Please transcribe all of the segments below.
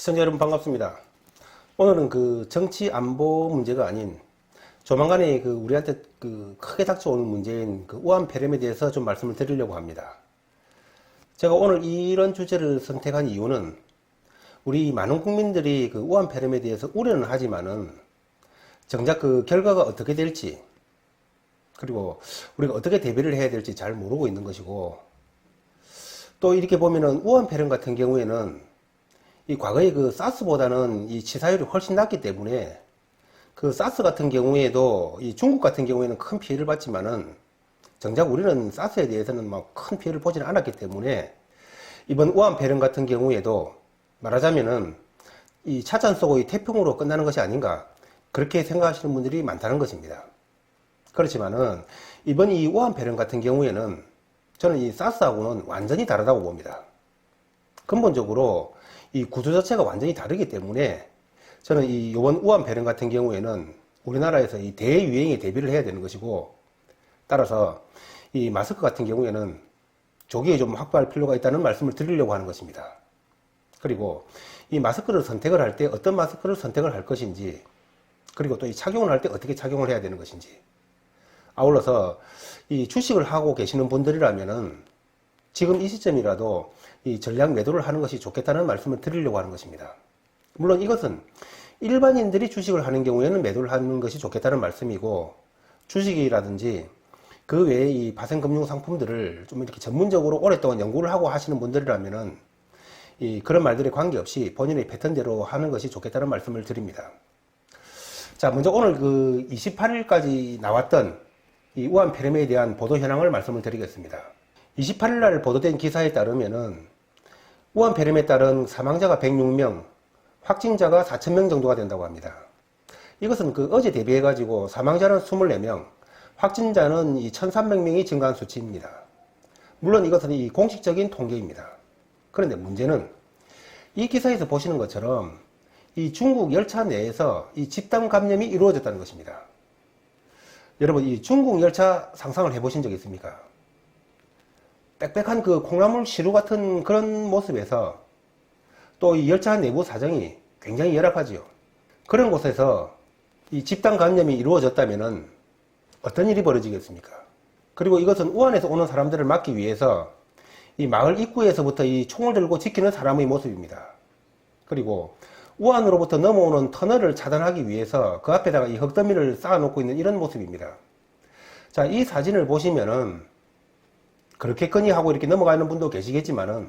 시청자 여러분 반갑습니다. 오늘은 그 정치 안보 문제가 아닌 조만간에 그 우리한테 그 크게 닥쳐오는 문제인 그 우한 폐렴에 대해서 좀 말씀을 드리려고 합니다. 제가 오늘 이런 주제를 선택한 이유는 우리 많은 국민들이 그 우한 폐렴에 대해서 우려는 하지만은 정작 그 결과가 어떻게 될지, 그리고 우리가 어떻게 대비를 해야 될지 잘 모르고 있는 것이고, 또 이렇게 보면은 우한 폐렴 같은 경우에는 이 과거에 그 사스보다는 이 치사율이 훨씬 낮기 때문에 그 사스 같은 경우에도 이 중국 같은 경우에는 큰 피해를 봤지만은 정작 우리는 사스에 대해서는 막 큰 피해를 보지는 않았기 때문에 이번 우한 폐렴 같은 경우에도 말하자면은 이 차잔 쏘고 태풍으로 끝나는 것이 아닌가, 그렇게 생각하시는 분들이 많다는 것입니다. 그렇지만은 이번 이 우한 폐렴 같은 경우에는 저는 이 사스하고는 완전히 다르다고 봅니다. 근본적으로 이 구조 자체가 완전히 다르기 때문에 저는 이번 우한 폐렴 같은 경우에는 우리나라에서 이 대유행에 대비를 해야 되는 것이고, 따라서 이 마스크 같은 경우에는 조기에 좀 확보할 필요가 있다는 말씀을 드리려고 하는 것입니다. 그리고 이 마스크를 선택을 할 때 어떤 마스크를 선택을 할 것인지, 그리고 또 이 착용을 할 때 어떻게 착용을 해야 되는 것인지, 아울러서 이 주식을 하고 계시는 분들이라면은 지금 이 시점이라도 이 전략 매도를 하는 것이 좋겠다는 말씀을 드리려고 하는 것입니다. 물론 이것은 일반인들이 주식을 하는 경우에는 매도를 하는 것이 좋겠다는 말씀이고, 주식이라든지 그 외에 이 파생금융 상품들을 좀 이렇게 전문적으로 오랫동안 연구를 하고 하시는 분들이라면은 그런 말들에 관계없이 본인의 패턴대로 하는 것이 좋겠다는 말씀을 드립니다. 자, 먼저 오늘 그 28일까지 나왔던 이 우한 폐렴에 대한 보도 현황을 말씀을 드리겠습니다. 28일 날 보도된 기사에 따르면은 우한 폐렴에 따른 사망자가 106명, 확진자가 4,000명 정도가 된다고 합니다. 이것은 그 어제 대비해 가지고 사망자는 24명, 확진자는 1,300명이 증가한 수치입니다. 물론 이것은 이 공식적인 통계입니다. 그런데 문제는 이 기사에서 보시는 것처럼 이 중국 열차 내에서 이 집단 감염이 이루어졌다는 것입니다. 여러분, 이 중국 열차 상상을 해보신 적 있습니까? 빽빽한 그 콩나물 시루 같은 그런 모습에서 또 이 열차 내부 사정이 굉장히 열악하지요. 그런 곳에서 이 집단 감염이 이루어졌다면은 어떤 일이 벌어지겠습니까? 그리고 이것은 우한에서 오는 사람들을 막기 위해서 이 마을 입구에서부터 이 총을 들고 지키는 사람의 모습입니다. 그리고 우한으로부터 넘어오는 터널을 차단하기 위해서 그 앞에다가 이 흙더미를 쌓아놓고 있는 이런 모습입니다. 자, 이 사진을 보시면은 그렇게거니 하고 이렇게 넘어가는 분도 계시겠지만은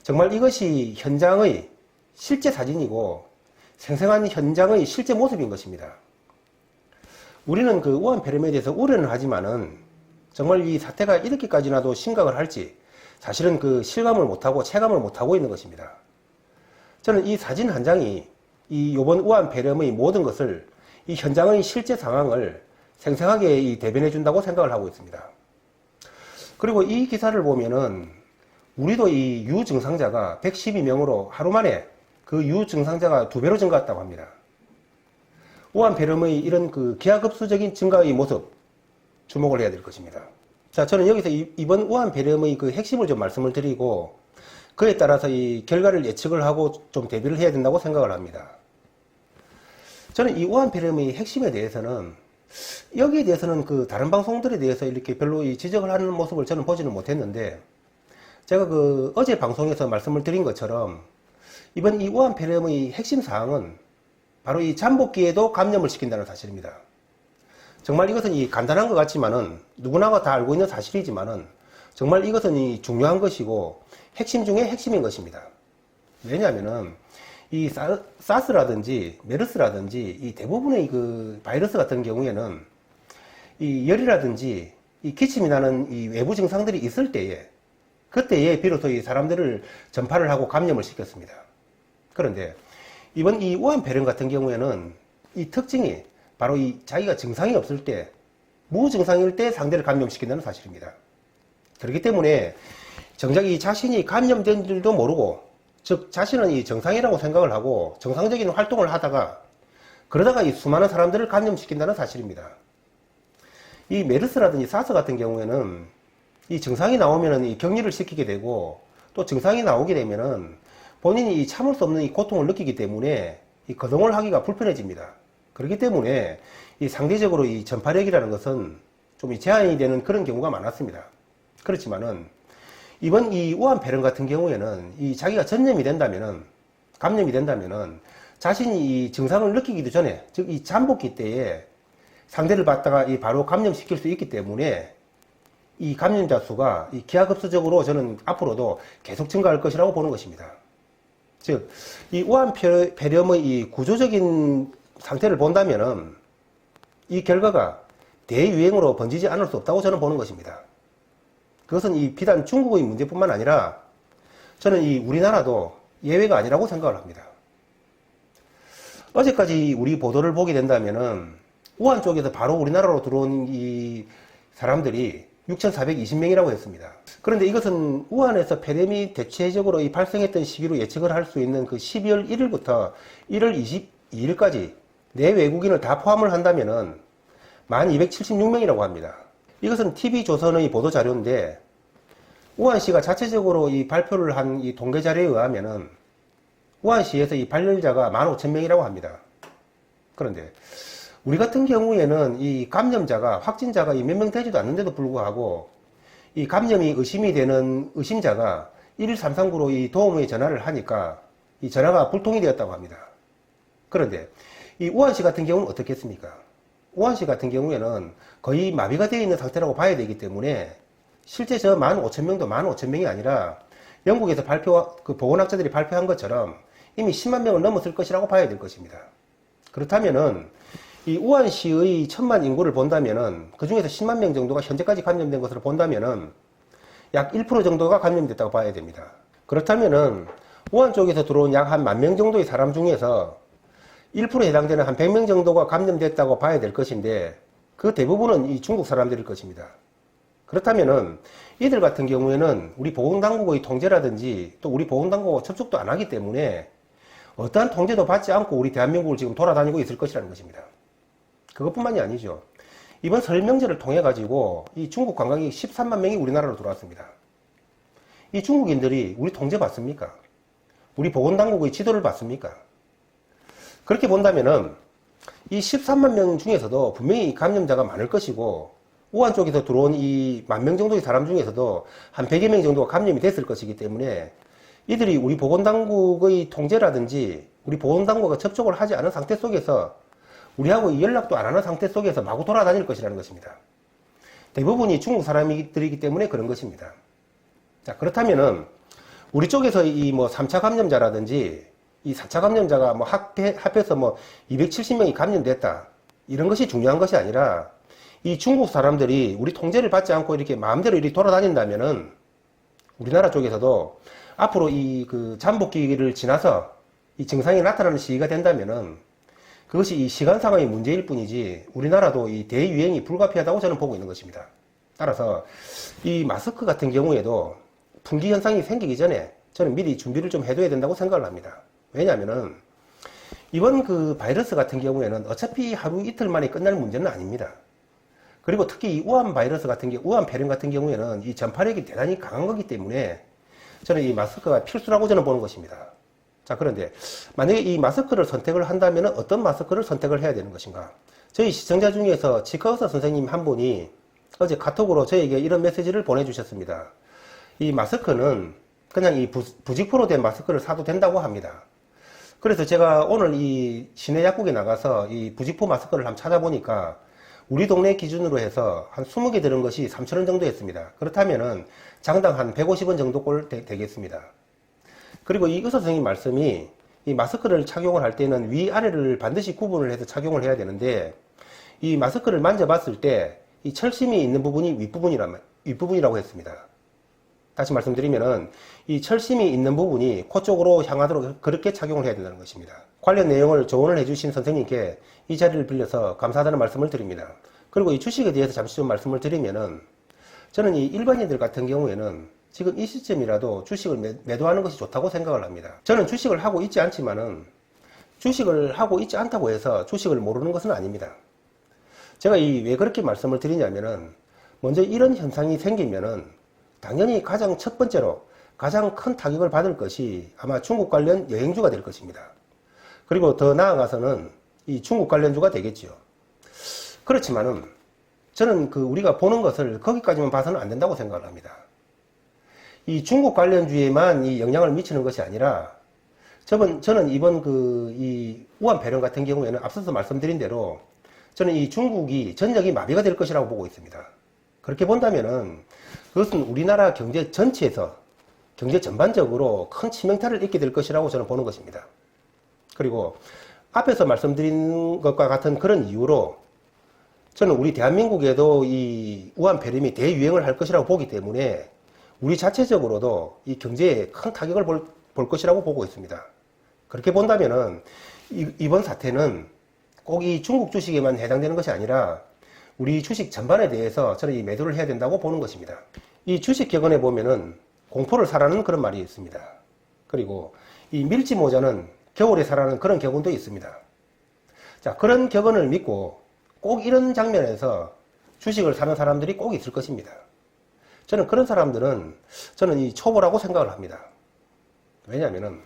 정말 이것이 현장의 실제 사진이고 생생한 현장의 실제 모습인 것입니다. 우리는 그 우한 폐렴에 대해서 우려는 하지만은 정말 이 사태가 이렇게까지나도 심각을 할지 사실은 그 실감을 못하고 체감을 못하고 있는 것입니다. 저는 이 사진 한 장이 이번 우한 폐렴의 모든 것을 이 현장의 실제 상황을 생생하게 대변해 준다고 생각을 하고 있습니다. 그리고 이 기사를 보면은 우리도 이 유증상자가 112명으로 하루 만에 그 유증상자가 2배로 증가했다고 합니다. 우한 폐렴의 이런 그 기하급수적인 증가의 모습 주목을 해야 될 것입니다. 자, 저는 여기서 이번 우한 폐렴의 그 핵심을 좀 말씀을 드리고 그에 따라서 이 결과를 예측을 하고 좀 대비를 해야 된다고 생각을 합니다. 저는 이 우한 폐렴의 핵심에 대해서는 여기에 대해서는 그 다른 방송들에 대해서 이렇게 별로 지적을 하는 모습을 저는 보지는 못했는데, 제가 그 어제 방송에서 말씀을 드린 것처럼 이번 이 우한 폐렴의 핵심 사항은 바로 이 잠복기에도 감염을 시킨다는 사실입니다. 정말 이것은 간단한 것 같지만은 누구나가 다 알고 있는 사실이지만은 정말 이것은 중요한 것이고 핵심 중에 핵심인 것입니다. 왜냐하면은 이 사스라든지 메르스라든지 이 대부분의 그 바이러스 같은 경우에는 이 열이라든지 이 기침이 나는 이 외부 증상들이 있을 때에 그때에 비로소 이 사람들을 전파를 하고 감염을 시켰습니다. 그런데 이번 이 우한 폐렴 같은 경우에는 이 특징이 바로 자기가 증상이 없을 때, 무증상일 때 상대를 감염시킨다는 사실입니다. 그렇기 때문에 정작 이 자신이 감염된 줄도 모르고, 즉 자신은 이 정상이라고 생각을 하고 정상적인 활동을 하다가 그러다가 이 수많은 사람들을 감염시킨다는 사실입니다. 이 메르스라든지 사스 같은 경우에는 이 증상이 나오면은 이 격리를 시키게 되고, 또 증상이 나오게 되면은 본인이 참을 수 없는 이 고통을 느끼기 때문에 이 거동을 하기가 불편해집니다. 그렇기 때문에 이 상대적으로 이 전파력이라는 것은 좀 제한이 되는 그런 경우가 많았습니다. 그렇지만은 이번 이 우한폐렴 같은 경우에는 이 자기가 감염이 된다면은 자신이 이 증상을 느끼기도 전에, 즉 이 잠복기 때에 상대를 받다가 이 바로 감염시킬 수 있기 때문에 이 감염자 수가 이 기하급수적으로 저는 앞으로도 계속 증가할 것이라고 보는 것입니다. 즉, 이 우한폐렴의 이 구조적인 상태를 본다면은 이 결과가 대유행으로 번지지 않을 수 없다고 저는 보는 것입니다. 그것은 이 비단 중국의 문제뿐만 아니라 저는 이 우리나라도 예외가 아니라고 생각을 합니다. 어제까지 우리 보도를 보게 된다면은 우한 쪽에서 바로 우리나라로 들어온 이 사람들이 6,420명이라고 했습니다. 그런데 이것은 우한에서 폐렴이 대체적으로 발생했던 시기로 예측을 할 수 있는 그 12월 1일부터 1월 22일까지 내 외국인을 다 포함을 한다면은 1276명이라고 합니다. 이것은 TV조선의 보도 자료인데 우한시가 자체적으로 이 발표를 한 이 통계 자료에 의하면은 우한시에서 이 발열자가 15,000명이라고 합니다. 그런데 우리 같은 경우에는 이 감염자가, 확진자가 몇 명 되지도 않는데도 불구하고 이 감염이 의심이 되는 의심자가 11339로 이 도움의 전화를 하니까 이 전화가 불통이 되었다고 합니다. 그런데 이 우한시 같은 경우는 어떻겠습니까? 우한시 같은 경우에는 거의 마비가 되어 있는 상태라고 봐야 되기 때문에 실제 저 15,000명도 15,000명이 아니라 영국에서 보건학자들이 발표한 것처럼 이미 10만 명을 넘었을 것이라고 봐야 될 것입니다. 그렇다면은 이 우한시의 1000만 인구를 본다면은 그 중에서 10만 명 정도가 현재까지 감염된 것으로 본다면은 약 1% 정도가 감염됐다고 봐야 됩니다. 그렇다면은 우한 쪽에서 들어온 약 한 10,000명 정도의 사람 중에서 1%에 해당되는 한 100명 정도가 감염됐다고 봐야 될 것인데 그 대부분은 이 중국 사람들일 것입니다. 그렇다면은 이들 같은 경우에는 우리 보건당국의 통제라든지 또 우리 보건당국과 접촉도 안 하기 때문에 어떠한 통제도 받지 않고 우리 대한민국을 지금 돌아다니고 있을 것이라는 것입니다. 그것뿐만이 아니죠. 이번 설 명절을 통해 가지고 이 중국 관광객 13만 명이 우리나라로 들어왔습니다. 이 중국인들이 우리 통제 받습니까? 우리 보건당국의 지도를 받습니까? 그렇게 본다면은 이 13만 명 중에서도 분명히 감염자가 많을 것이고 우한 쪽에서 들어온 이 10,000명 정도의 사람 중에서도 한 100여 명 정도가 감염이 됐을 것이기 때문에 이들이 우리 보건당국의 통제라든지 우리 보건당국과 접촉을 하지 않은 상태 속에서 우리하고 연락도 안 하는 상태 속에서 마구 돌아다닐 것이라는 것입니다. 대부분이 중국 사람들이기 때문에 그런 것입니다. 자, 그렇다면은 우리 쪽에서 이 3차 감염자라든지 이 4차 감염자가 합해서 270명이 감염됐다. 이런 것이 중요한 것이 아니라 이 중국 사람들이 우리 통제를 받지 않고 이렇게 마음대로 이렇게 돌아다닌다면은 우리나라 쪽에서도 앞으로 이 잠복기를 지나서 이 증상이 나타나는 시기가 된다면은 그것이 이 시간상의 문제일 뿐이지 우리나라도 이 대유행이 불가피하다고 저는 보고 있는 것입니다. 따라서 이 마스크 같은 경우에도 품귀 현상이 생기기 전에 저는 미리 준비를 좀 해둬야 된다고 생각을 합니다. 왜냐하면은 이번 바이러스 같은 경우에는 어차피 하루 이틀 만에 끝날 문제는 아닙니다. 그리고 특히 이 우한폐렴 같은 경우에는 이 전파력이 대단히 강한 거기 때문에 저는 이 마스크가 필수라고 저는 보는 것입니다. 자, 그런데 만약에 이 마스크를 선택을 한다면 어떤 마스크를 선택을 해야 되는 것인가? 저희 시청자 중에서 치과의사 선생님 한 분이 어제 카톡으로 저에게 이런 메시지를 보내주셨습니다. 이 마스크는 그냥 이 부직포로 된 마스크를 사도 된다고 합니다. 그래서 제가 오늘 이 시내 약국에 나가서 이 부직포 마스크를 한번 찾아보니까 우리 동네 기준으로 해서 한 20개 들은 것이 3,000원 정도 했습니다. 그렇다면은 장당 한 150원 정도 꼴 되겠습니다. 그리고 이 의사 선생님 말씀이 이 마스크를 착용을 할 때는 위아래를 반드시 구분을 해서 착용을 해야 되는데 이 마스크를 만져봤을 때 이 철심이 있는 부분이 윗부분이라고 했습니다. 다시 말씀드리면은 이 철심이 있는 부분이 코 쪽으로 향하도록 그렇게 착용을 해야 된다는 것입니다. 관련 내용을 조언을 해주신 선생님께 이 자리를 빌려서 감사하다는 말씀을 드립니다. 그리고 이 주식에 대해서 잠시 좀 말씀을 드리면은 저는 이 일반인들 같은 경우에는 지금 이 시점이라도 주식을 매도하는 것이 좋다고 생각을 합니다. 저는 주식을 하고 있지 않지만은 주식을 하고 있지 않다고 해서 주식을 모르는 것은 아닙니다. 제가 왜 그렇게 말씀을 드리냐면은 먼저 이런 현상이 생기면은 당연히 가장 첫 번째로 가장 큰 타격을 받을 것이 아마 중국 관련 여행주가 될 것입니다. 그리고 더 나아가서는 이 중국 관련주가 되겠죠. 그렇지만은 저는 우리가 보는 것을 거기까지만 봐서는 안 된다고 생각을 합니다. 이 중국 관련주에만 이 영향을 미치는 것이 아니라 저는 이번 이 우한폐렴 같은 경우에는 앞서서 말씀드린 대로 저는 이 중국이 전역이 마비가 될 것이라고 보고 있습니다. 그렇게 본다면은 그것은 우리나라 경제 전체에서 경제 전반적으로 큰 치명타를 입게 될 것이라고 저는 보는 것입니다. 그리고 앞에서 말씀드린 것과 같은 그런 이유로 저는 우리 대한민국에도 이 우한폐렴이 대유행을 할 것이라고 보기 때문에 우리 자체적으로도 이 경제에 큰 타격을 볼 것이라고 보고 있습니다. 그렇게 본다면은 이번 사태는 꼭 이 중국 주식에만 해당되는 것이 아니라 우리 주식 전반에 대해서 저는 이 매도를 해야 된다고 보는 것입니다. 이 주식 격언에 보면은 공포를 사라는 그런 말이 있습니다. 그리고 이 밀지 모자는 겨울에 사라는 그런 격언도 있습니다. 자, 그런 격언을 믿고 꼭 이런 장면에서 주식을 사는 사람들이 꼭 있을 것입니다. 저는 그런 사람들은 저는 이 초보라고 생각을 합니다. 왜냐하면은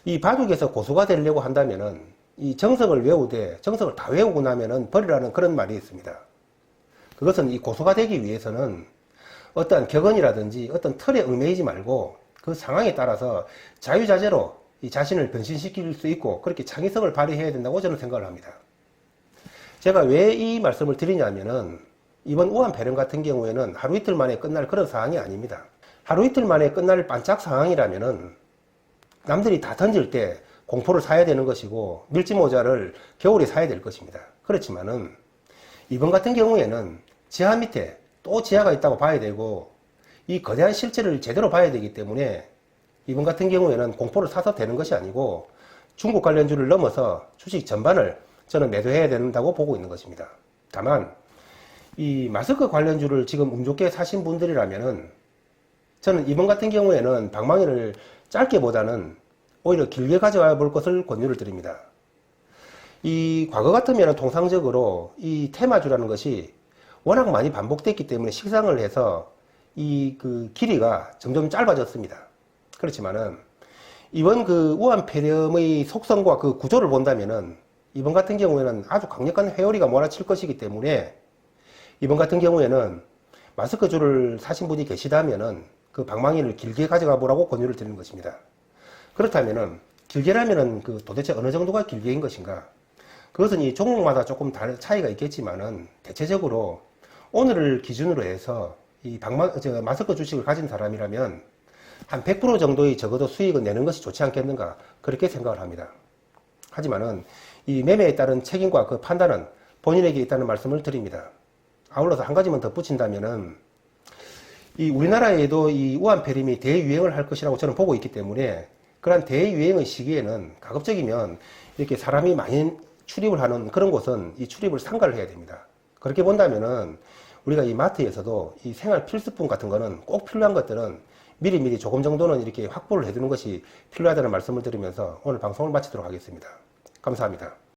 이 바둑에서 고수가 되려고 한다면은 이 정석을 외우되 정석을 다 외우고 나면은 버리라는 그런 말이 있습니다. 그것은 이 고수가 되기 위해서는 어떠한 격언이라든지 어떤 틀에 얽매이지 말고 그 상황에 따라서 자유자재로 이 자신을 변신시킬 수 있고 그렇게 창의성을 발휘해야 된다고 저는 생각을 합니다. 제가 왜 이 말씀을 드리냐면은 이번 우한폐렴 같은 경우에는 하루 이틀 만에 끝날 그런 상황이 아닙니다. 하루 이틀 만에 끝날 반짝 상황이라면은 남들이 다 던질 때 공포를 사야 되는 것이고 밀짚모자를 겨울에 사야 될 것입니다. 그렇지만은 이번 같은 경우에는 지하 밑에 또 지하가 있다고 봐야 되고 이 거대한 실체를 제대로 봐야 되기 때문에 이번 같은 경우에는 공포를 사서 되는 것이 아니고 중국 관련주를 넘어서 주식 전반을 저는 매도해야 된다고 보고 있는 것입니다. 다만 이 마스크 관련주를 지금 운 좋게 사신 분들이라면은 저는 이번 같은 경우에는 방망이를 짧게보다는 오히려 길게 가져와 볼 것을 권유를 드립니다. 이 과거 같으면 통상적으로 이 테마주라는 것이 워낙 많이 반복됐기 때문에 식상을 해서 이 길이가 점점 짧아졌습니다. 그렇지만은 이번 우한폐렴의 속성과 그 구조를 본다면은 이번 같은 경우에는 아주 강력한 회오리가 몰아칠 것이기 때문에 이번 같은 경우에는 마스크주를 사신 분이 계시다면은 그 방망이를 길게 가져가 보라고 권유를 드리는 것입니다. 그렇다면은 길게라면은 도대체 어느 정도가 길게인 것인가? 그것은 이 종목마다 조금 다른 차이가 있겠지만은 대체적으로 오늘을 기준으로 해서 이 마스크 주식을 가진 사람이라면 한 100% 정도의 적어도 수익을 내는 것이 좋지 않겠는가? 그렇게 생각을 합니다. 하지만은 이 매매에 따른 책임과 그 판단은 본인에게 있다는 말씀을 드립니다. 아울러서 한 가지만 덧붙인다면은 이 우리나라에도 이 우한폐렴이 대유행을 할 것이라고 저는 보고 있기 때문에 그러한 대유행의 시기에는 가급적이면 이렇게 사람이 많이 출입을 하는 그런 곳은 이 출입을 삼가를 해야 됩니다. 그렇게 본다면은 우리가 이 마트에서도 이 생활 필수품 같은 거는 꼭 필요한 것들은 미리미리 조금 정도는 이렇게 확보를 해두는 것이 필요하다는 말씀을 드리면서 오늘 방송을 마치도록 하겠습니다. 감사합니다.